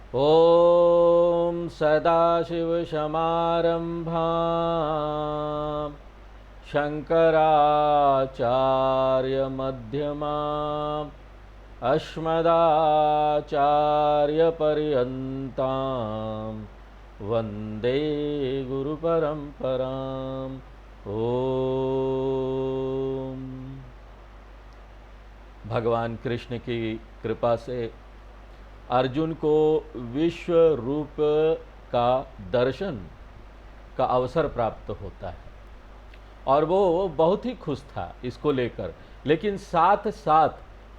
ॐ सदाशिवसमारम्भां शङ्कराचार्यमध्यमाम् अस्मदाचार्यपर्यन्तां वन्दे गुरुपरम्पराम्। ॐ भगवान कृष्ण की कृपा से अर्जुन को विश्व रूप का दर्शन का अवसर प्राप्त होता है और वो बहुत ही खुश था इसको लेकर, लेकिन साथ साथ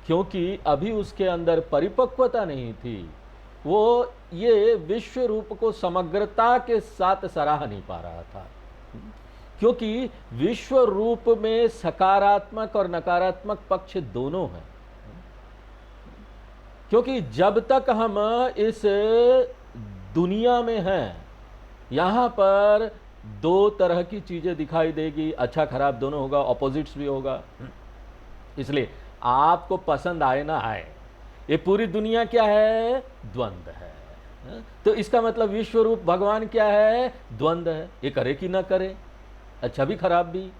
क्योंकि अभी उसके अंदर परिपक्वता नहीं थी, वो ये विश्व रूप को समग्रता के साथ सराह नहीं पा रहा था। क्योंकि विश्व रूप में सकारात्मक और नकारात्मक पक्ष दोनों हैं। क्योंकि जब तक हम इस दुनिया में हैं, यहाँ पर दो तरह की चीज़ें दिखाई देगी, अच्छा खराब दोनों होगा, ऑपोजिट्स भी होगा। इसलिए आपको पसंद आए ना आए, ये पूरी दुनिया क्या है? द्वंद्व है। तो इसका मतलब विश्व रूप भगवान क्या है? द्वंद्व है। ये करे कि ना करे, अच्छा भी खराब भी।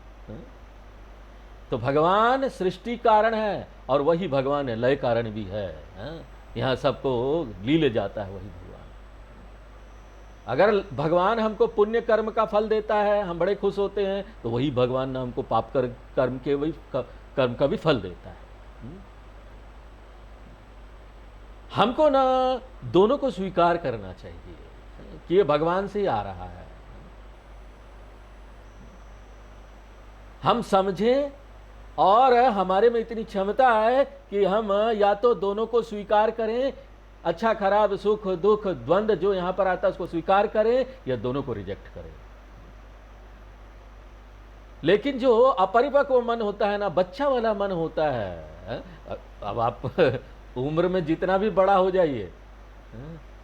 तो भगवान सृष्टि कारण है और वही भगवान है लय कारण भी है। यहाँ सबको लीले जाता है वही भगवान। अगर भगवान हमको पुण्य कर्म का फल देता है, हम बड़े खुश होते हैं, तो वही भगवान ना हमको पाप कर्म के वही कर्म का भी फल देता है। हमको ना दोनों को स्वीकार करना चाहिए कि ये भगवान से ही आ रहा है। हम समझें और हमारे में इतनी क्षमता है कि हम या तो दोनों को स्वीकार करें, अच्छा खराब सुख दुख द्वंद्व जो यहां पर आता है उसको स्वीकार करें, या दोनों को रिजेक्ट करें। लेकिन जो अपरिपक्व मन होता है ना, बच्चा वाला मन होता है, अब आप उम्र में जितना भी बड़ा हो जाइए,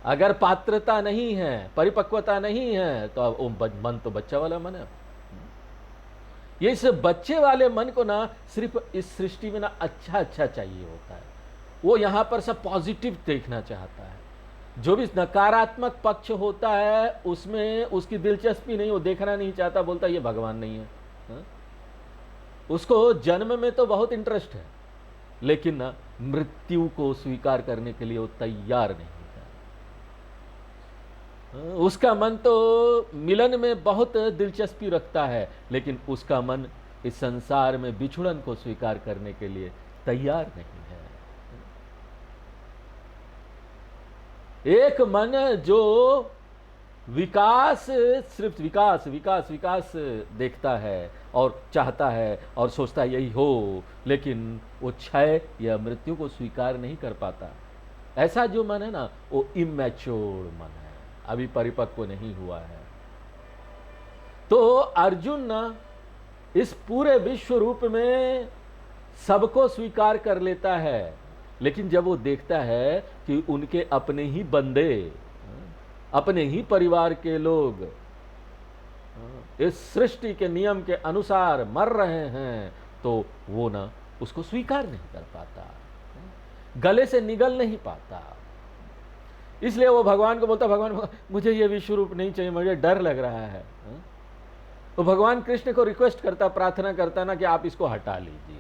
अगर पात्रता नहीं है, परिपक्वता नहीं है, तो अब मन तो बच्चा वाला मन है। ये इस बच्चे वाले मन को ना सिर्फ इस सृष्टि में ना अच्छा अच्छा चाहिए होता है। वो यहाँ पर सब पॉजिटिव देखना चाहता है। जो भी नकारात्मक पक्ष होता है उसमें उसकी दिलचस्पी नहीं, वो देखना नहीं चाहता, बोलता ये भगवान नहीं है। उसको जन्म में तो बहुत इंटरेस्ट है, लेकिन ना मृत्यु को स्वीकार करने के लिए वो तैयार नहीं है। उसका मन तो मिलन में बहुत दिलचस्पी रखता है, लेकिन उसका मन इस संसार में बिछुड़न को स्वीकार करने के लिए तैयार नहीं है। एक मन जो विकास, सिर्फ विकास विकास विकास देखता है और चाहता है और सोचता है यही हो, लेकिन वो क्षय या मृत्यु को स्वीकार नहीं कर पाता। ऐसा जो मन है ना, वो इमैच्योर मन है, अभी परिपक्व नहीं हुआ है। तो अर्जुन ना इस पूरे विश्व रूप में सबको स्वीकार कर लेता है, लेकिन जब वो देखता है कि उनके अपने ही बंदे, अपने ही परिवार के लोग इस सृष्टि के नियम के अनुसार मर रहे हैं, तो वो ना उसको स्वीकार नहीं कर पाता, गले से निगल नहीं पाता। इसलिए वो भगवान को बोलता, भगवान मुझे ये विश्व रूप नहीं चाहिए, मुझे डर लग रहा है। तो भगवान कृष्ण को रिक्वेस्ट करता, प्रार्थना करता ना कि आप इसको हटा लीजिए,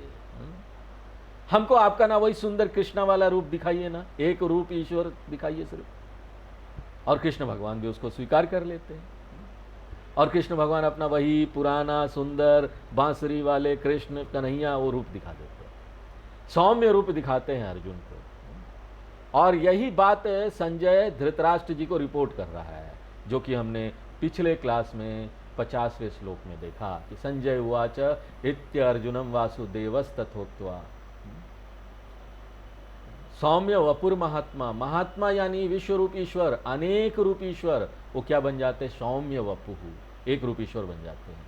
हमको आपका ना वही सुंदर कृष्णा वाला रूप दिखाइए ना, एक रूप ईश्वर दिखाइए सिर्फ। और कृष्ण भगवान भी उसको स्वीकार कर लेते हैं और कृष्ण भगवान अपना वही पुराना सुंदर बांसुरी वाले कृष्ण कन्हैया वो रूप दिखा देते हैं, सौम्य रूप दिखाते हैं अर्जुन को। और यही बात संजय धृतराष्ट्र जी को रिपोर्ट कर रहा है, जो कि हमने पिछले क्लास में 50वें श्लोक में देखा कि संजय उवाच इत्यर्जुनम वासुदेवस्तथोक्त्वा। सौम्य वपुर महात्मा, महात्मा यानी विश्व रूप ईश्वर, अनेक रूप ईश्वर, वो क्या बन जाते? सौम्य वपु, एक रूप ईश्वर बन जाते हैं।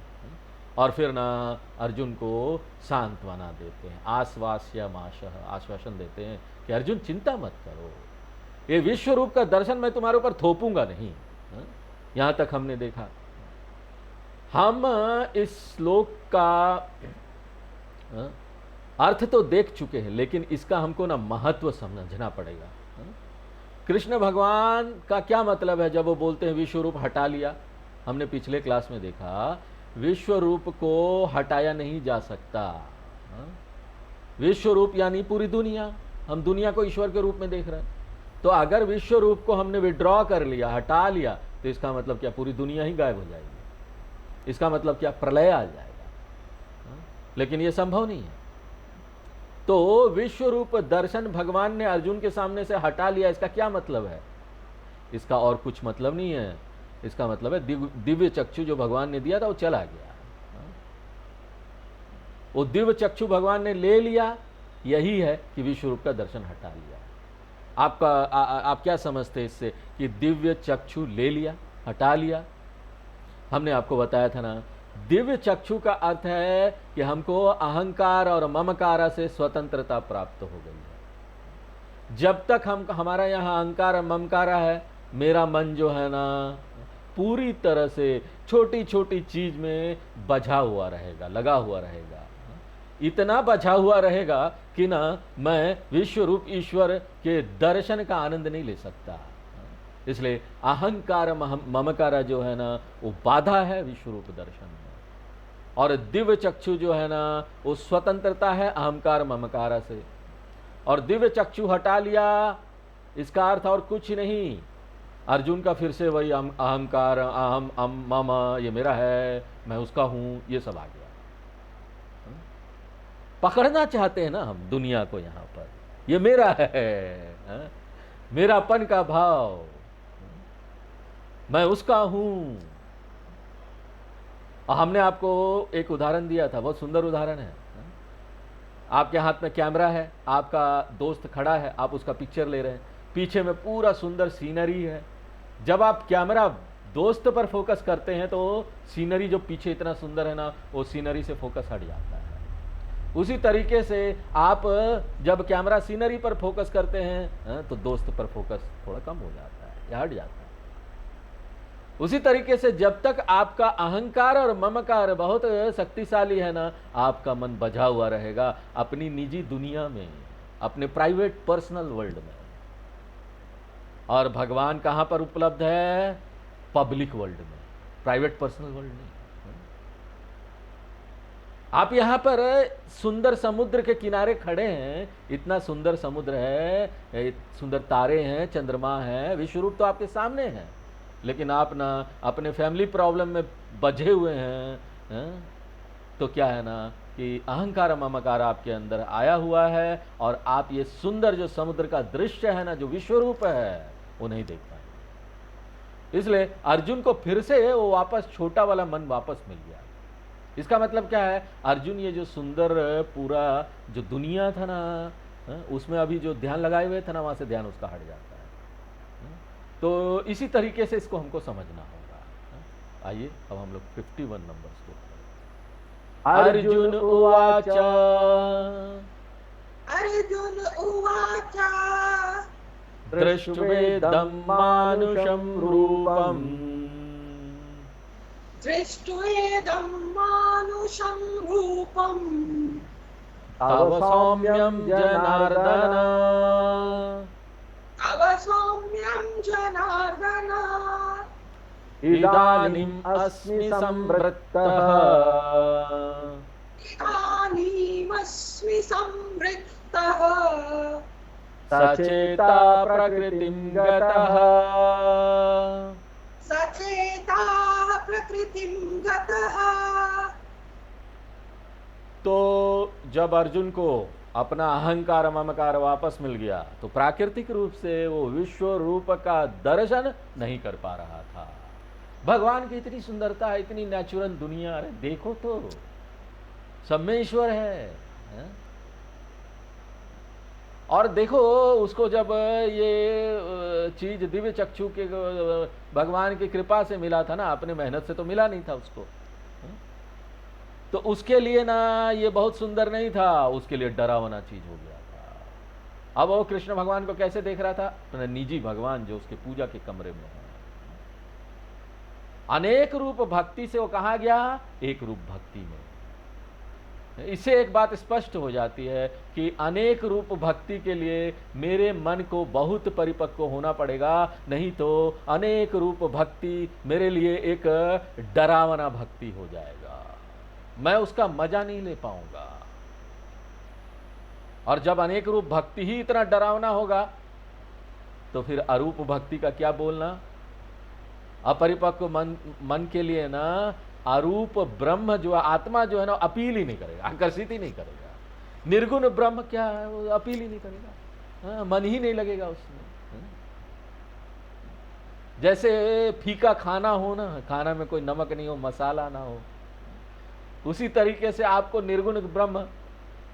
और फिर ना अर्जुन को सांत्वना देते हैं, आश्वास्यमाशः, आश्वासन देते हैं कि अर्जुन चिंता मत करो, ये विश्व रूप का दर्शन मैं तुम्हारे ऊपर थोपूंगा नहीं। यहां तक हमने देखा। हम इस श्लोक का अर्थ तो देख चुके हैं, लेकिन इसका हमको ना महत्व समझना पड़ेगा। कृष्ण भगवान का क्या मतलब है जब वो बोलते हैं विश्व रूप हटा लिया? हमने पिछले क्लास में देखा, विश्व रूप को हटाया नहीं जा सकता। हाँ? विश्व रूप यानी पूरी दुनिया, हम दुनिया को ईश्वर के रूप में देख रहे हैं। तो अगर विश्व रूप को हमने विड्रॉ कर लिया, हटा लिया, तो इसका मतलब क्या पूरी दुनिया ही गायब हो जाएगी? इसका मतलब क्या प्रलय आ जाएगा? हाँ? लेकिन ये संभव नहीं है। तो विश्व रूप दर्शन भगवान ने अर्जुन के सामने से हटा लिया, इसका क्या मतलब है? इसका और कुछ मतलब नहीं है। इसका मतलब है दिव्य चक्षु जो भगवान ने दिया था वो चला गया। वो दिव्य चक्षु भगवान ने ले लिया, यही है कि विश्व रूप का दर्शन हटा लिया। आप क्या समझते हैं इससे कि दिव्य चक्षु ले लिया, हटा लिया? हमने आपको बताया था ना, दिव्य चक्षु का अर्थ है कि हमको अहंकार और ममकार से स्वतंत्रता प्राप्त हो गई है। जब तक हमारा यहाँ अहंकार और ममकार है, मेरा मन जो है ना पूरी तरह से छोटी छोटी चीज में बझा हुआ रहेगा, लगा हुआ रहेगा। इतना बझा हुआ रहेगा कि ना मैं विश्व रूप ईश्वर के दर्शन का आनंद नहीं ले सकता। इसलिए अहंकार ममकार जो है ना वो बाधा है विश्व रूप दर्शन में। और दिव्य चक्षु जो है ना वो स्वतंत्रता है अहंकार ममकार से। और दिव्य चक्षु हटा लिया, इसका अर्थ और कुछ नहीं। अर्जुन का फिर से वही अहंकार, अहम मम, ये मेरा है, मैं उसका हूं, ये सब आ गया। पकड़ना चाहते हैं ना हम दुनिया को यहाँ पर, ये मेरा है, मेरापन का भाव, मैं उसका हूं। हमने आपको एक उदाहरण दिया था, बहुत सुंदर उदाहरण है। आपके हाथ में कैमरा है, आपका दोस्त खड़ा है, आप उसका पिक्चर ले रहे हैं, पीछे में पूरा सुंदर सीनरी है। जब आप कैमरा दोस्त पर फोकस करते हैं तो सीनरी जो पीछे इतना सुंदर है ना, वो सीनरी से फोकस हट जाता है। उसी तरीके से आप जब कैमरा सीनरी पर फोकस करते हैं तो दोस्त पर फोकस थोड़ा कम हो जाता है या हट जाता है। उसी तरीके से जब तक आपका अहंकार और ममकार बहुत शक्तिशाली है ना, आपका मन बझा हुआ रहेगा अपनी निजी दुनिया में, अपने प्राइवेट पर्सनल वर्ल्ड में। और भगवान कहां पर उपलब्ध है? पब्लिक वर्ल्ड में, प्राइवेट पर्सनल वर्ल्ड में। आप यहां पर सुंदर समुद्र के किनारे खड़े हैं, इतना सुंदर समुद्र है, सुंदर तारे हैं, चंद्रमा है, विश्वरूप तो आपके सामने है, लेकिन आप ना अपने फैमिली प्रॉब्लम में बझे हुए हैं। तो क्या है ना कि अहंकार ममकार आपके अंदर आया हुआ है और आप ये सुंदर जो समुद्र का दृश्य है ना, जो विश्वरूप है, वो नहीं देख पाए। इसलिए अर्जुन को फिर से वो वापस छोटा वाला मन वापस मिल गया। इसका मतलब क्या है? अर्जुन ये जो सुंदर पूरा जो दुनिया था ना, उसमें अभी जो ध्यान लगाए हुए थे ना, वहां से ध्यान उसका हट जाता है। तो इसी तरीके से इसको हमको समझना होगा। आइए अब हम लोग 51 नंबर्स को। अर्जुन उवाच अर्जुन उवाच दृष्ट्वेदं मानुषं रूपम् दृष्ट्वेदं मानुषं रूपम् तव सौम्यं जनार्दन तव सौम्यं जनार्दन इदानीम् अस्मि संवृत्तः इदानीमस्मि संवृत्तः सचेता प्रकृतिं गतः सचेता प्रकृतिं गतः। तो जब अर्जुन को अपना अहंकार ममकार वापस मिल गया तो प्राकृतिक रूप से वो विश्व रूप का दर्शन नहीं कर पा रहा था। भगवान की इतनी सुंदरता है, इतनी नेचुरल दुनिया, अरे देखो तो सब में ईश्वर है। और देखो उसको जब ये चीज दिव्य चक्षु के भगवान की कृपा से मिला था ना, अपने मेहनत से तो मिला नहीं था उसको, तो उसके लिए ना ये बहुत सुंदर नहीं था, उसके लिए डरावना चीज हो गया था। अब वो कृष्ण भगवान को कैसे देख रहा था? अपना निजी भगवान जो उसके पूजा के कमरे में है। अनेक रूप भक्ति से वो कहां गया? एक रूप भक्ति में। इससे एक बात स्पष्ट हो जाती है कि अनेक रूप भक्ति के लिए मेरे मन को बहुत परिपक्व होना पड़ेगा, नहीं तो अनेक रूप भक्ति मेरे लिए एक डरावना भक्ति हो जाएगा, मैं उसका मजा नहीं ले पाऊंगा। और जब अनेक रूप भक्ति ही इतना डरावना होगा तो फिर अरूप भक्ति का क्या बोलना। अपरिपक्व मन के लिए ना अरूप ब्रह्म जो है, आत्मा जो है ना, अपील ही नहीं करेगा, आकर्षित ही नहीं करेगा। निर्गुण ब्रह्म क्या है, वो अपील ही नहीं करेगा, हाँ, मन ही नहीं लगेगा उसमें। हाँ? जैसे फीका खाना हो ना, खाना में कोई नमक नहीं हो, मसाला ना हो, उसी तरीके से आपको निर्गुण ब्रह्म,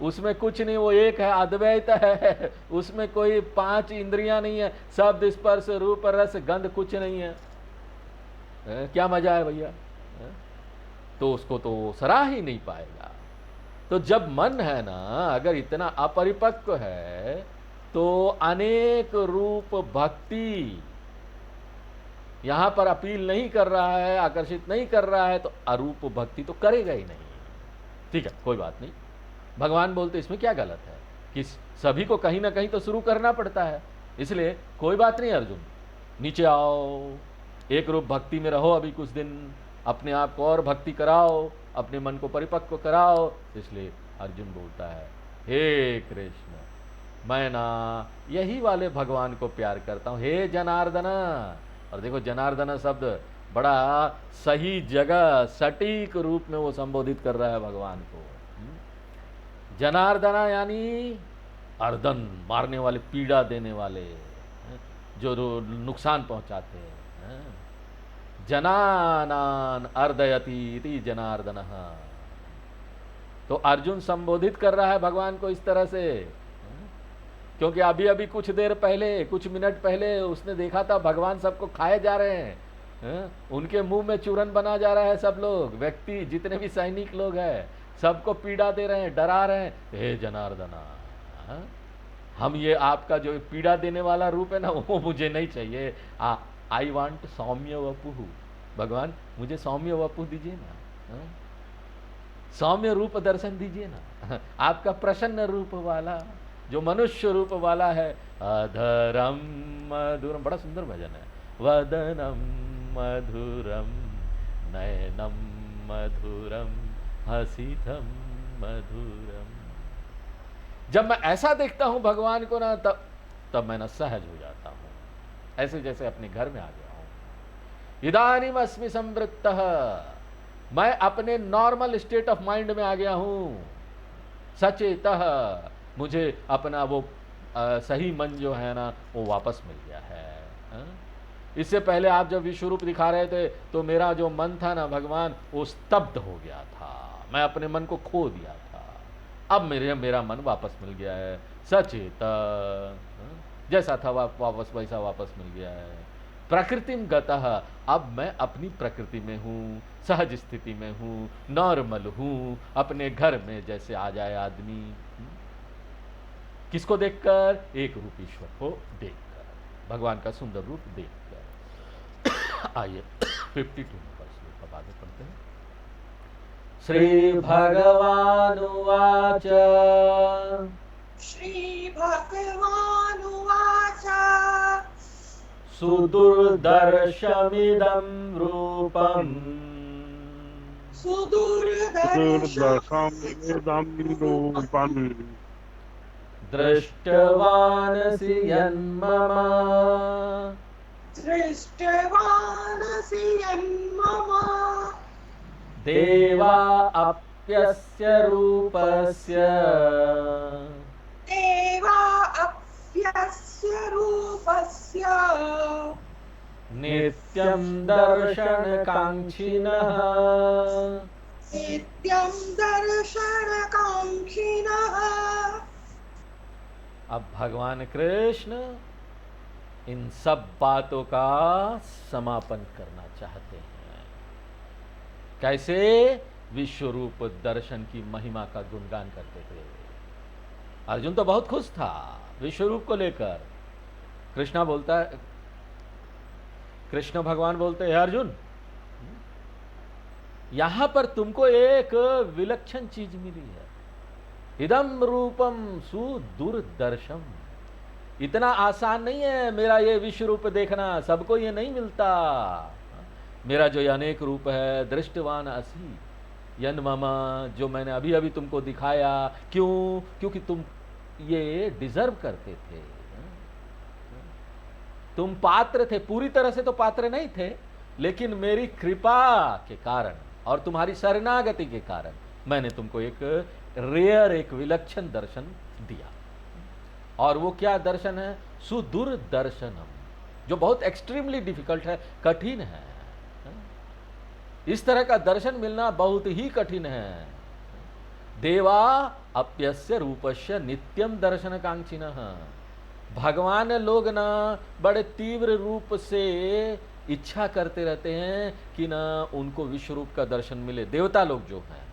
उसमें कुछ नहीं, वो एक है, अद्वैत है, उसमें कोई 5 इंद्रियां नहीं है, शब्द स्पर्श रूप रस गंध कुछ नहीं है। क्या मजा है भैया। तो उसको तो सराह ही नहीं पाएगा। तो जब मन है ना अगर इतना अपरिपक्व है तो अनेक रूप भक्ति यहां पर अपील नहीं कर रहा है, आकर्षित नहीं कर रहा है, तो अरूप भक्ति तो करेगा ही नहीं। ठीक है, कोई बात नहीं। भगवान बोलते इसमें क्या गलत है कि सभी को कहीं ना कहीं तो शुरू करना पड़ता है, इसलिए कोई बात नहीं अर्जुन, नीचे आओ, एक रूप भक्ति में रहो, अभी कुछ दिन अपने आप को और भक्ति कराओ, अपने मन को परिपक्व कराओ। इसलिए अर्जुन बोलता है, हे कृष्ण, मैं ना यही वाले भगवान को प्यार करता हूँ, हे जनार्दना। और देखो जनार्दना शब्द बड़ा सही जगह सटीक रूप में वो संबोधित कर रहा है भगवान को। जनार्दना यानी अर्दन, मारने वाले, पीड़ा देने वाले, जो नुकसान पहुंचाते हैं। जनानान अर्दयति इति जनार्दनः। तो अर्जुन संबोधित कर रहा है भगवान को इस तरह से, क्योंकि अभी अभी कुछ देर पहले, कुछ मिनट पहले उसने देखा था भगवान सबको खाए जा रहे हैं, उनके मुंह में चूरन बना जा रहा है, सब लोग व्यक्ति जितने भी सैनिक लोग हैं सबको पीड़ा दे रहे हैं, डरा रहे हैं। हे जनार्दना, हम ये आपका जो पीड़ा देने वाला रूप है ना, वो मुझे नहीं चाहिए। आई वांट सौम्य वपु, भगवान मुझे सौम्य वपु दीजिए ना, सौम्य रूप दर्शन दीजिए ना, आपका प्रसन्न रूप वाला, जो मनुष्य रूप वाला है। अधरम मधुरम, बड़ा सुंदर भजन है। वदनम मधुरम नयनम मधुरम हसीथम मधुरम। जब मैं ऐसा देखता हूं भगवान को ना, तब मैं ना सहज हो जाता हूं, ऐसे जैसे अपने घर में आ गया हूं। इदानीम अस्मि संवृत्तः, मैं अपने नॉर्मल स्टेट ऑफ माइंड में आ गया हूं। सचेतः, मुझे अपना वो सही मन जो है ना वो वापस मिल गया है। इससे पहले आप जब विश्वरूप दिखा रहे थे तो मेरा जो मन था ना भगवान, वो स्तब्ध हो गया था, मैं अपने मन को खो दिया था। अब मेरा मन वापस मिल गया है, सचेत, जैसा था वापस वैसा वापस मिल गया है। प्रकृतिम गतः, अब मैं अपनी प्रकृति में हूँ, सहज स्थिति में हूँ, नॉर्मल हूँ, अपने घर में जैसे आ जाए आदमी। किसको देखकर? एक रूप ईश्वर को देखकर, भगवान का सुंदर रूप देखकर। आइए 52 नंबर श्लोक अब आगे पढ़ते हैं। श्री भगवानुवाच, श्री भगवानुवाच, सुदुर्दर्शमिदं रूपम्, सुदुर्दर्शमिदं रूपम् दृष्टवानसि यन्मम, दृष्टवानसि यन्मम, देवा अप्यस्य रूपस्य, देवा अप्यस्य रूपस्य, नित्यं दर्शनकाङ्क्षिणः, नित्यं दर्शनकाङ्क्षिणः। अब भगवान कृष्ण इन सब बातों का समापन करना चाहते हैं। कैसे? विश्वरूप दर्शन की महिमा का गुणगान करते थे। अर्जुन तो बहुत खुश था विश्वरूप को लेकर। कृष्ण भगवान बोलते हैं, अर्जुन यहां पर तुमको एक विलक्षण चीज मिली है। इदम रूपम सुदुर्दर्शम। इतना आसान नहीं है मेरा ये विश्व रूप देखना, सबको ये नहीं मिलता। मेरा जो ये अनेक रूप है, दृष्टवान असी यन ममा, जो मैंने अभी अभी तुमको दिखाया। क्यों? क्योंकि तुम ये डिजर्व करते थे, तुम पात्र थे। पूरी तरह से तो पात्र नहीं थे, लेकिन मेरी कृपा के कारण और तुम्हारी शरणागति के कारण मैंने तुमको एक रेयर, एक विलक्षण दर्शन दिया। और वो क्या दर्शन है? सुदुर्दर्शनम, जो बहुत एक्सट्रीमली डिफिकल्ट है, कठिन है। इस तरह का दर्शन मिलना बहुत ही कठिन है। देवा अप्यस्य रूपस्य नित्यम दर्शन कांक्षिणः। भगवान लोग ना बड़े तीव्र रूप से इच्छा करते रहते हैं कि ना उनको विश्व रूप का दर्शन मिले। देवता लोग जो हैं,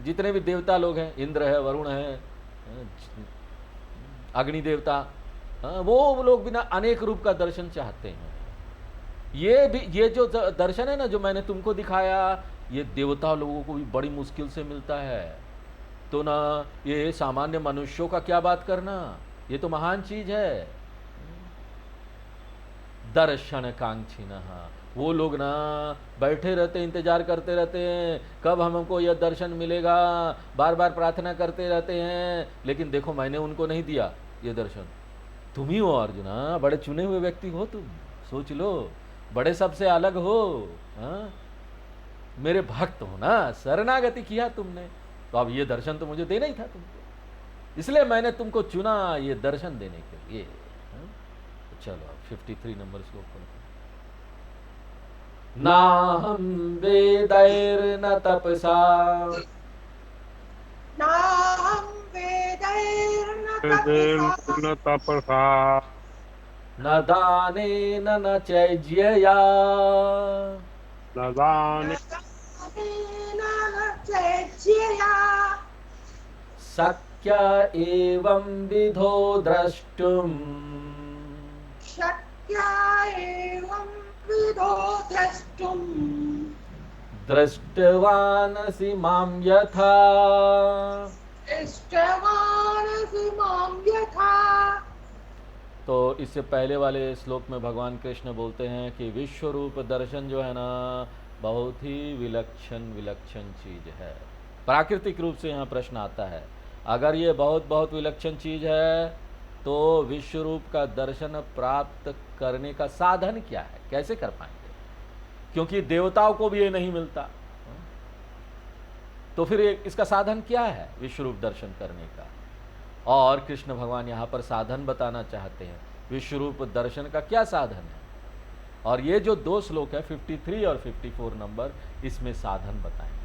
जितने भी देवता लोग हैं, इंद्र है, वरुण है, अग्नि देवता, वो लोग बिना अनेक रूप का दर्शन चाहते हैं। ये जो दर्शन है ना, जो मैंने तुमको दिखाया, ये देवता लोगों को भी बड़ी मुश्किल से मिलता है। तो ना ये सामान्य मनुष्यों का क्या बात करना, ये तो महान चीज है। दर्शन कांक्षिणः, वो लोग ना बैठे रहते, इंतजार करते रहते हैं कब हमको यह दर्शन मिलेगा, बार बार प्रार्थना करते रहते हैं। लेकिन देखो, मैंने उनको नहीं दिया ये दर्शन, तुम ही हो अर्जुना, बड़े चुने हुए व्यक्ति हो तुम, सोच लो, बड़े सबसे अलग हो, मेरे भक्त हो ना, शरणागति किया तुमने, तो अब ये दर्शन तो मुझे देना ही था तुमको, इसलिए मैंने तुमको चुना ये दर्शन देने के लिए। चलो अब 53 नंबर श्लोक पढ़ते हैं। नाहं वेदैर्न तपसा नाहं वेदैर्न तपसा न दानेन न चैज्यया न दानेन न चेज्यया शक्य एवं विधो द्रष्टुम् शक्या एवं विदो द्रष्टुम् दृष्टवानसि मां यथा। दृष्टवानसि मां यथा। तो इससे पहले वाले श्लोक में भगवान कृष्ण बोलते हैं कि विश्व रूप दर्शन जो है ना, बहुत ही विलक्षण चीज है। प्राकृतिक रूप से यहाँ प्रश्न आता है, अगर ये बहुत विलक्षण चीज है तो विश्व रूप का दर्शन प्राप्त करने का साधन क्या है, कैसे कर पाएंगे? क्योंकि देवताओं को भी ये नहीं मिलता, तो फिर इसका साधन क्या है विश्व रूप दर्शन करने का? और कृष्ण भगवान यहाँ पर साधन बताना चाहते हैं, विश्व रूप दर्शन का क्या साधन है। और ये जो दो श्लोक है 53 और 54 नंबर, इसमें साधन बताएंगे।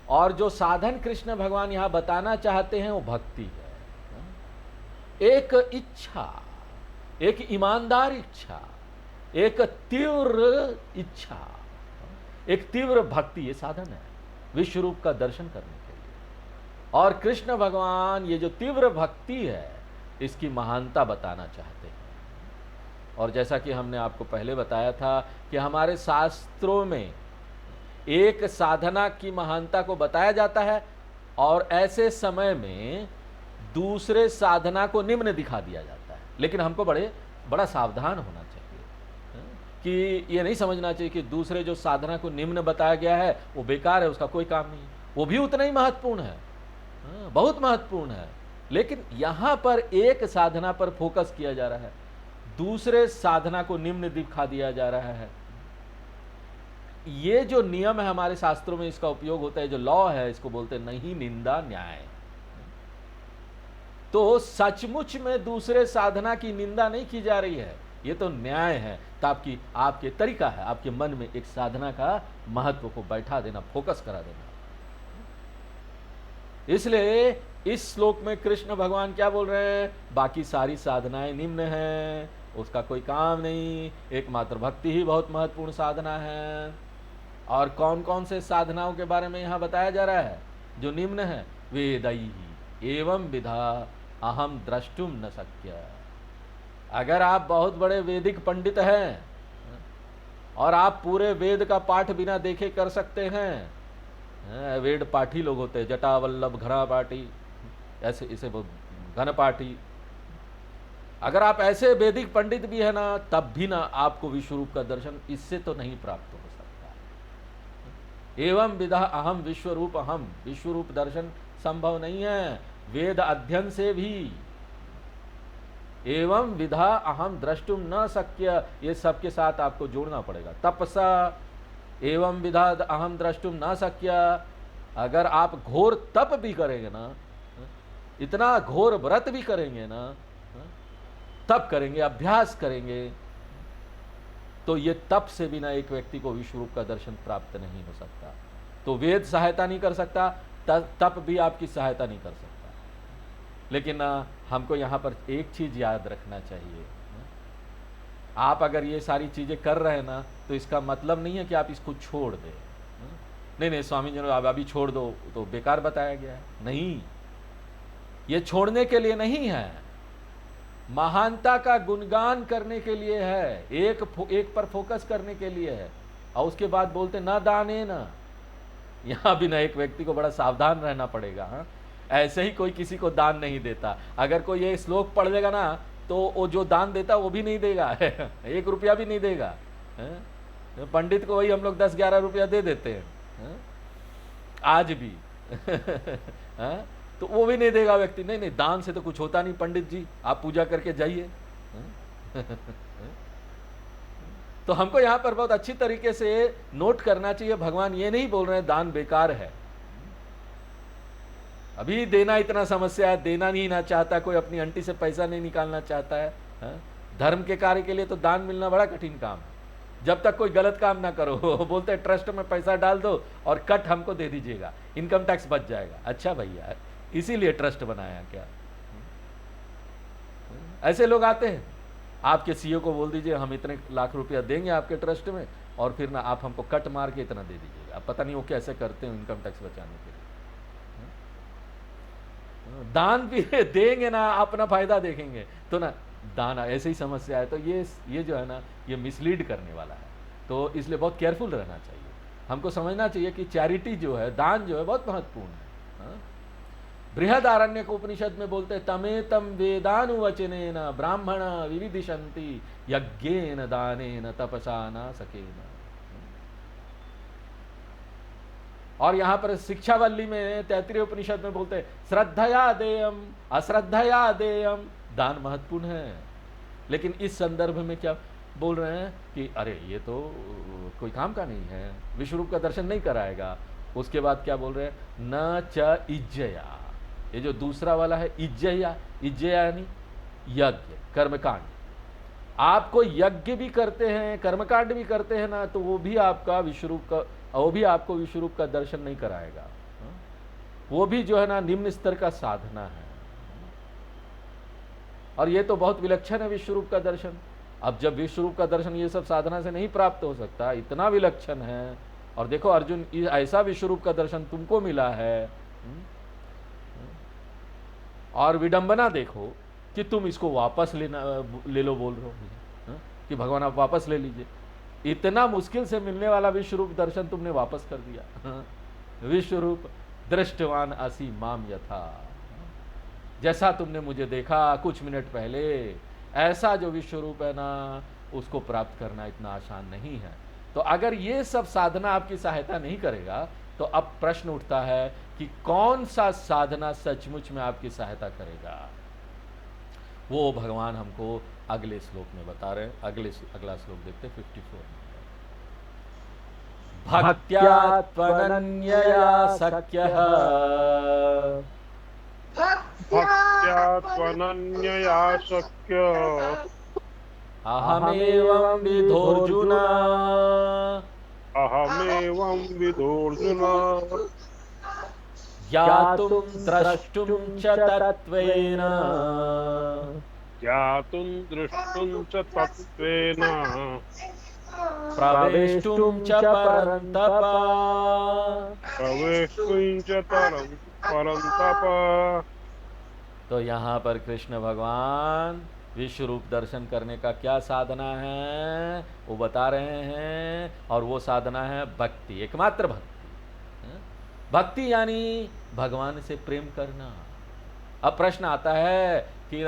और जो साधन कृष्ण भगवान यहाँ बताना चाहते हैं वो भक्ति है, एक इच्छा, एक ईमानदार इच्छा, एक तीव्र इच्छा, एक तीव्र भक्ति, ये साधन है विश्व रूप का दर्शन करने के लिए। और कृष्ण भगवान ये जो तीव्र भक्ति है, इसकी महानता बताना चाहते हैं। और जैसा कि हमने आपको पहले बताया था कि हमारे शास्त्रों में एक साधना की महानता को बताया जाता है, और ऐसे समय में दूसरे साधना को निम्न दिखा दिया जाता है। लेकिन हमको बड़ा सावधान होना चाहिए कि ये नहीं समझना चाहिए कि दूसरे जो साधना को निम्न बताया गया है वो बेकार है, उसका कोई काम नहीं है। वो भी उतना ही महत्वपूर्ण है, बहुत महत्वपूर्ण है। लेकिन यहाँ पर एक साधना पर फोकस किया जा रहा है, दूसरे साधना को निम्न दिखा दिया जा रहा है। ये जो नियम है हमारे शास्त्रों में, इसका उपयोग होता है, जो लॉ है, इसको बोलते हैं नहीं निंदा न्याय। तो सचमुच में दूसरे साधना की निंदा नहीं की जा रही है, ये तो न्याय है। तो आपके तरीका है, आपके मन में एक साधना का महत्व को बैठा देना, फोकस करा देना। इसलिए इस श्लोक में कृष्ण भगवान क्या बोल रहे हैं, बाकी सारी साधनाएं निम्न हैं, उसका कोई काम नहीं, एकमात्र भक्ति ही बहुत महत्वपूर्ण साधना है। और कौन कौन से साधनाओं के बारे में यहाँ बताया जा रहा है जो निम्न है? वेदैहि एवं विधा अहम द्रष्टुम न शक्य। अगर आप बहुत बड़े वैदिक पंडित हैं और आप पूरे वेद का पाठ बिना देखे कर सकते हैं, वेद पाठी लोग होते हैं, जटा वल्लभ घना पाठी, ऐसे इसे घन पाठी। अगर आप ऐसे वैदिक पंडित भी है ना, तब भी ना आपको विश्वरूप का दर्शन इससे तो नहीं प्राप्त हो सकता। एवं विधा अहम विश्वरूप अहम, विश्वरूप दर्शन संभव नहीं है वेद अध्ययन से भी। एवं विधा अहम द्रष्टुम न शक्य, ये सबके साथ आपको जोड़ना पड़ेगा। तपसा एवं विधा अहम द्रष्टुम न शक्य, अगर आप घोर तप भी करेंगे ना, इतना घोर व्रत भी करेंगे ना, तप करेंगे, अभ्यास करेंगे, तो ये तप से बिना एक व्यक्ति को विश्वरूप का दर्शन प्राप्त नहीं हो सकता। तो वेद सहायता नहीं कर सकता, तप भी आपकी सहायता नहीं कर सकता। लेकिन हमको यहाँ पर एक चीज याद रखना चाहिए, आप अगर ये सारी चीजें कर रहे हैं ना, तो इसका मतलब नहीं है कि आप इसको छोड़ दें। नहीं नहीं स्वामी जी आप अभी छोड़ दो, तो बेकार बताया गया है। नहीं, ये छोड़ने के लिए नहीं है, महानता का गुणगान करने के लिए है, एक पर फोकस करने के लिए है। और उसके बाद बोलते ना दाने ना, यहां भी ना एक व्यक्ति को बड़ा सावधान रहना पड़ेगा। हाँ, ऐसे ही कोई किसी को दान नहीं देता। अगर कोई ये श्लोक पढ़ लेगा ना, तो वो जो दान देता वो भी नहीं देगा 1 रुपया भी नहीं देगा। पंडित को वही हम लोग 10-11 रुपया दे देते हैं आज भी तो वो भी नहीं देगा व्यक्ति। नहीं नहीं, दान से तो कुछ होता नहीं पंडित जी, आप पूजा करके जाइए। तो हमको यहाँ पर बहुत अच्छी तरीके से नोट करना चाहिए, भगवान ये नहीं बोल रहे हैं दान बेकार है। अभी देना इतना समस्या है, देना नहीं ना चाहता कोई, अपनी अंटी से पैसा नहीं निकालना चाहता है। धर्म के कार्य के लिए तो दान मिलना बड़ा कठिन काम है, जब तक कोई गलत काम ना करो। बोलते हैं ट्रस्ट में पैसा डाल दो और कट हमको दे दीजिएगा, इनकम टैक्स बच जाएगा। अच्छा भैया, इसीलिए ट्रस्ट बनाया क्या? ऐसे लोग आते हैं, आपके सीईओ को बोल दीजिए हम इतने लाख रुपया देंगे आपके ट्रस्ट में, और फिर ना आप हमको कट मार के इतना दे दीजिएगा। अब पता नहीं वो कैसे करते हैं इनकम टैक्स बचाने के लिए। दान भी देंगे ना, अपना फायदा देखेंगे तो ना दान, ऐसे ही समस्या है। तो ये जो है ना, ये मिसलीड करने वाला है। तो इसलिए बहुत केयरफुल रहना चाहिए, हमको समझना चाहिए कि चैरिटी जो है, दान जो है, बहुत महत्वपूर्ण है। बृहदारण्यक उपनिषद में बोलते हैं तमेतम वेदानुवचनेन ब्राह्मण विविदिशन्ति यज्ञेन दानेन तपसा न सकेन। और यहां पर शिक्षावल्ली में 33 उपनिषद में बोलते हैं श्रद्धया देयम अश्रद्धया देयम, दान महत्वपूर्ण है। लेकिन इस संदर्भ में क्या बोल रहे हैं कि अरे ये तो कोई काम का नहीं है, विश्वरूप का दर्शन नहीं कराएगा। उसके बाद क्या बोल रहे हैं, न च इज्जया, ये जो दूसरा वाला है इज्जया, इज्जया यानी यज्ञ कर्मकांड। आप कोई यज्ञ भी करते हैं, कर्मकांड भी करते हैं ना, तो वो भी आपका विश्वरूप का, वो भी आपको विश्वरूप का दर्शन नहीं कराएगा। वो भी जो है ना निम्न स्तर का साधना है। और ये तो बहुत विलक्षण है विश्वरूप का दर्शन। अब जब विश्वरूप का दर्शन ये सब साधना से नहीं प्राप्त हो सकता, इतना विलक्षण है। और देखो अर्जुन, ऐसा विश्वरूप का दर्शन तुमको मिला है, और विडंबना देखो कि तुम इसको वापस ले लो बोल रहे हो कि भगवान आप वापस ले लीजिए। इतना मुश्किल से मिलने वाला विश्वरूप दर्शन तुमने वापस कर दिया। विश्वरूप दृष्टवान असि माम यथा, जैसा तुमने मुझे देखा कुछ मिनट पहले, ऐसा जो विश्वरूप है ना, उसको प्राप्त करना इतना आसान नहीं है। तो अगर ये सब साधना आपकी सहायता नहीं करेगा, तो अब प्रश्न उठता है कि कौन सा साधना सचमुच में आपकी सहायता करेगा। वो भगवान हमको अगले श्लोक में बता रहे हैं। अगला श्लोक देखते 54 में। भक्त्या त्वनन्यया शक्यः भक्त्या त्वनन्यया शक्य अहमेवं विधोर्जुन अहमेवं विदोर्जुन ज्ञातुं द्रष्टुं च तत्त्वेन ज्ञातुं द्रष्टुं च तत्त्वेन प्रवेष्टुं च परन्तप। प्रवेष्टुं च परन्तप। तो यहाँ पर कृष्ण भगवान विश्वरूप दर्शन करने का क्या साधना है वो बता रहे हैं, और वो साधना है भक्ति, एकमात्र भक्ति। भक्ति यानी भगवान से प्रेम करना। अब प्रश्न आता है कि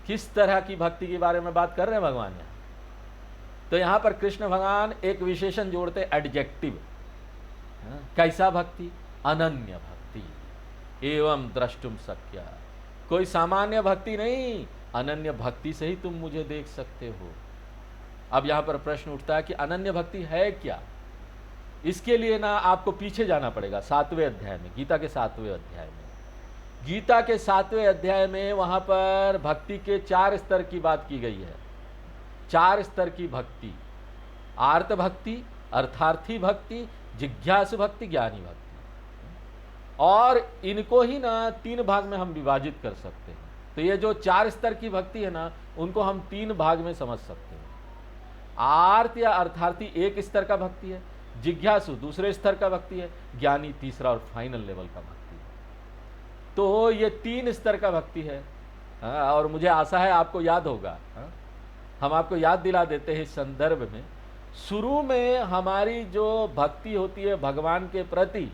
किस तरह की भक्ति के बारे में बात कर रहे हैं भगवान यहाँ? तो यहाँ पर कृष्ण भगवान एक विशेषण जोड़ते, एडजेक्टिव। कैसा भक्ति? अनन्य भक्ति, एवं द्रष्टुम शक्य। कोई सामान्य भक्ति नहीं, अनन्य भक्ति से ही तुम मुझे देख सकते हो। अब यहाँ पर प्रश्न उठता है कि अनन्य भक्ति है क्या? इसके लिए ना आपको पीछे जाना पड़ेगा, 7वें अध्याय में, गीता के 7वें अध्याय में। गीता के 7वें अध्याय में वहां पर भक्ति के 4 स्तर की बात की गई है। 4 स्तर की भक्ति, आर्त भक्ति, अर्थार्थी भक्ति, जिज्ञासु भक्ति, ज्ञानी भक्ति। और इनको ही ना 3 भाग में हम विभाजित कर सकते हैं। तो ये जो 4 स्तर की भक्ति है ना, उनको हम 3 भाग में समझ सकते हैं। आर्त या अर्थार्थी एक स्तर का भक्ति है, जिज्ञासु दूसरे स्तर का भक्ति है, ज्ञानी तीसरा और फाइनल लेवल का भक्ति है। तो ये 3 स्तर का भक्ति है। और मुझे आशा है आपको याद होगा। हम आपको याद दिला देते हैं इस संदर्भ में। शुरू में हमारी जो भक्ति होती है भगवान के प्रति,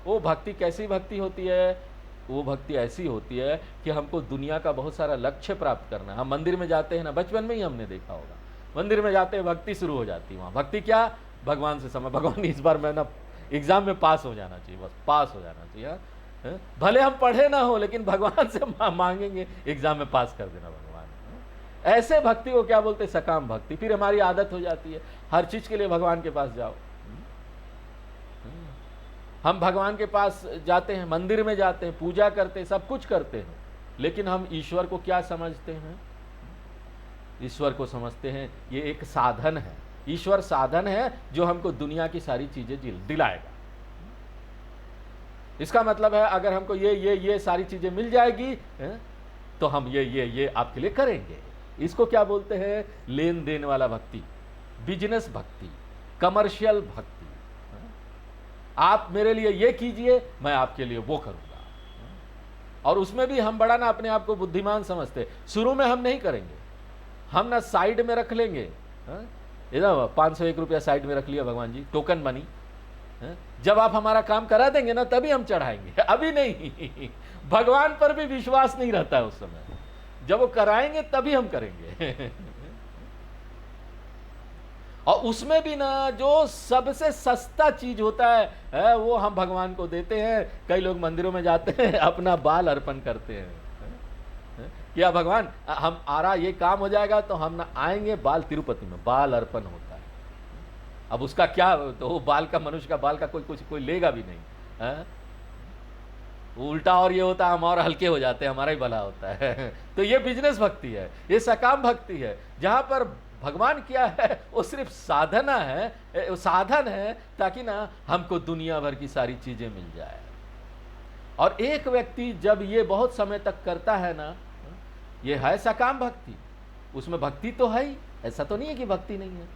वो भक्ति कैसी भक्ति होती है? वो भक्ति ऐसी होती है कि हमको दुनिया का बहुत सारा लक्ष्य प्राप्त करना है। हम मंदिर में जाते हैं ना, बचपन में ही हमने देखा होगा, मंदिर में जाते हैं भक्ति शुरू हो जाती है। वहाँ भक्ति क्या? भगवान से समय, भगवान इस बार मैं ना एग्जाम में पास हो जाना चाहिए, बस पास हो जाना चाहिए। भले हम पढ़े ना हो, लेकिन भगवान से मांगेंगे एग्जाम में पास कर देना भगवान। ऐसे भक्ति को क्या बोलते हैं? सकाम भक्ति। फिर हमारी आदत हो जाती है हर चीज के लिए भगवान के पास जाओ। हम भगवान के पास जाते हैं, मंदिर में जाते हैं, पूजा करते हैं, सब कुछ करते हैं, लेकिन हम ईश्वर को क्या समझते हैं? ईश्वर को समझते हैं ये एक साधन है। ईश्वर साधन है जो हमको दुनिया की सारी चीजें दिलाएगा। इसका मतलब है अगर हमको ये सारी चीजें मिल जाएगी तो हम ये आपके लिए करेंगे। इसको क्या बोलते हैं? लेन देन वाला भक्ति, बिजनेस भक्ति, कमर्शियल भक्ति। आप मेरे लिए ये कीजिए, मैं आपके लिए वो करूंगा। और उसमें भी हम बड़ा ना अपने आप को बुद्धिमान समझते। शुरू में हम नहीं करेंगे, हम ना साइड में रख लेंगे। इधर 501 रुपया साइड में रख लिया भगवान जी, टोकन मनी। जब आप हमारा काम करा देंगे ना, तभी हम चढ़ाएंगे, अभी नहीं। भगवान पर भी विश्वास नहीं रहता है उस समय। जब वो कराएंगे तभी हम करेंगे। और उसमें भी ना जो सबसे सस्ता चीज होता है वो हम भगवान को देते हैं। कई लोग मंदिरों में जाते हैं, अपना बाल अर्पण करते हैं। क्या भगवान हम आ रहा, ये काम हो जाएगा तो हम ना आएंगे, बाल तिरुपति में बाल अर्पण होता है। अब उसका क्या, तो वो बाल का, मनुष्य का बाल का कोई लेगा भी नहीं है? उल्टा और ये होता है, हम और हल्के हो जाते हैं, हमारा ही भला होता है। तो ये बिजनेस भक्ति है, ये सकाम भक्ति है, जहां पर भगवान क्या है? वो सिर्फ साधना है, साधन है, ताकि ना हमको दुनिया भर की सारी चीजें मिल जाए। और एक व्यक्ति जब ये बहुत समय तक करता है ना, ये है सकाम भक्ति। उसमें भक्ति तो है ही, ऐसा तो नहीं है कि भक्ति नहीं है।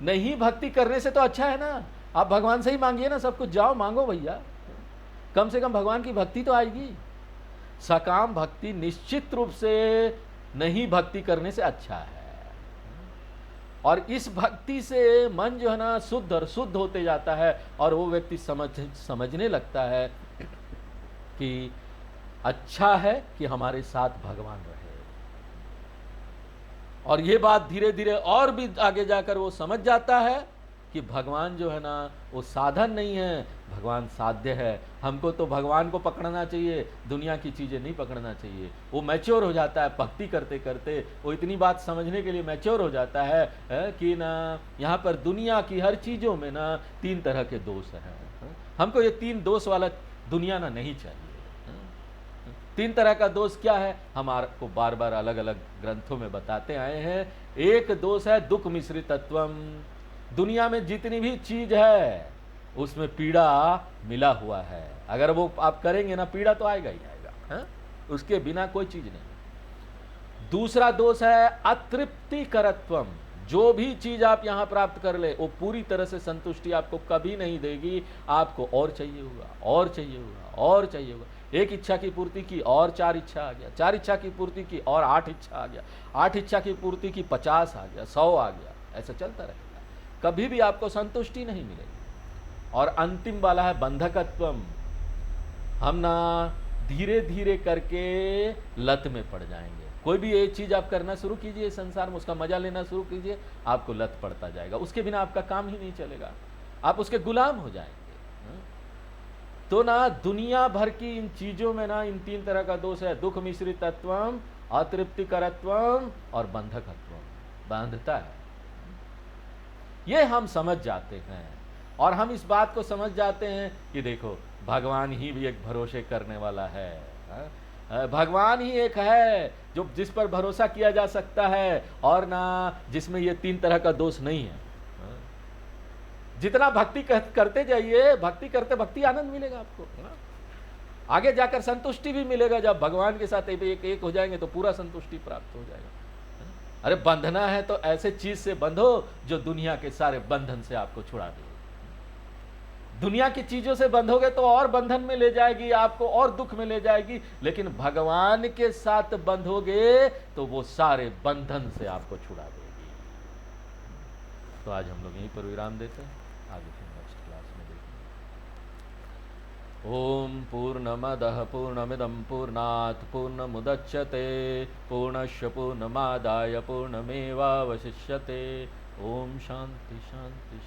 नहीं, भक्ति करने से तो अच्छा है ना, आप भगवान से ही मांगिए ना सब कुछ, जाओ मांगो भैया, कम से कम भगवान की भक्ति तो आएगी। सकाम भक्ति निश्चित रूप से नहीं भक्ति करने से अच्छा है। और इस भक्ति से मन जो है ना शुद्ध और शुद्ध होते जाता है, और वो व्यक्ति समझने लगता है कि अच्छा है कि हमारे साथ भगवान रहे। और ये बात धीरे धीरे और भी आगे जाकर वो समझ जाता है कि भगवान जो है ना वो साधन नहीं है, भगवान साध्य है। हमको तो भगवान को पकड़ना चाहिए, दुनिया की चीज़ें नहीं पकड़ना चाहिए। वो मैच्योर हो जाता है भक्ति करते करते। वो इतनी बात समझने के लिए मैच्योर हो जाता है कि ना यहाँ पर दुनिया की हर चीज़ों में ना 3 तरह के दोष हैं। हमको ये 3 दोष वाला दुनिया ना नहीं चाहिए। 3 तरह का दोष क्या है? हमारे को बार बार अलग अलग ग्रंथों में बताते आए हैं। एक दोष है दुख मिश्रित तत्वम। दुनिया में जितनी भी चीज है उसमें पीड़ा मिला हुआ है। अगर वो आप करेंगे ना, पीड़ा तो आएगा ही आएगा, है? उसके बिना कोई चीज नहीं। दूसरा दोष है अतृप्तिकरत्वम। जो भी चीज आप यहां प्राप्त कर ले वो पूरी तरह से संतुष्टि आपको कभी नहीं देगी। आपको और चाहिए होगा, और चाहिए होगा, और चाहिए होगा। एक इच्छा की पूर्ति की और 4 इच्छा आ गया, 4 इच्छा की पूर्ति की और 8 इच्छा आ गया, 8 इच्छा की पूर्ति की 50 आ गया, 100 आ गया। ऐसा चलता रहेगा, कभी भी आपको संतुष्टि नहीं मिलेगी। और अंतिम वाला है बंधकत्वम। हम ना धीरे धीरे करके लत में पड़ जाएंगे। कोई भी एक चीज आप करना शुरू कीजिए संसार में, उसका मजा लेना शुरू कीजिए, आपको लत पड़ता जाएगा, उसके बिना आपका काम ही नहीं चलेगा, आप उसके गुलाम हो जाएंगे। तो ना दुनिया भर की इन चीजों में ना इन 3 तरह का दोष है, दुख मिश्रितत्वम, अतृप्तिकरत्वम और बंधकत्वम, बांधता है। ये हम समझ जाते हैं और हम इस बात को समझ जाते हैं कि देखो भगवान ही भी एक भरोसे करने वाला है, भगवान ही एक है जो जिस पर भरोसा किया जा सकता है और ना जिसमें ये 3 तरह का दोष नहीं है। जितना भक्ति करते जाइए, भक्ति करते भक्ति आनंद मिलेगा आपको, आगे जाकर संतुष्टि भी मिलेगा। जब भगवान के साथ एक हो जाएंगे तो पूरा संतुष्टि प्राप्त हो जाएगा। अरे बंधना है तो ऐसे चीज से बंधो जो दुनिया के सारे बंधन से आपको छुड़ा दे। दुनिया की चीजों से बंधोगे तो और बंधन में ले जाएगी, आपको और दुख में ले जाएगी, लेकिन भगवान के साथ बंधोगे तो वो सारे बंधन से आपको छुड़ा देगी। तो आज हम लोग यहीं पर विराम देते हैं, आगे फिर नेक्स्ट क्लास में देखेंगे। ओम पूर्णमदः पूर्णमिदं पूर्णात् पूर्णमुदच्यते पूर्णस्य पूर्णमादाय पूर्णमेवावशिष्यते। ओम शांति शांति।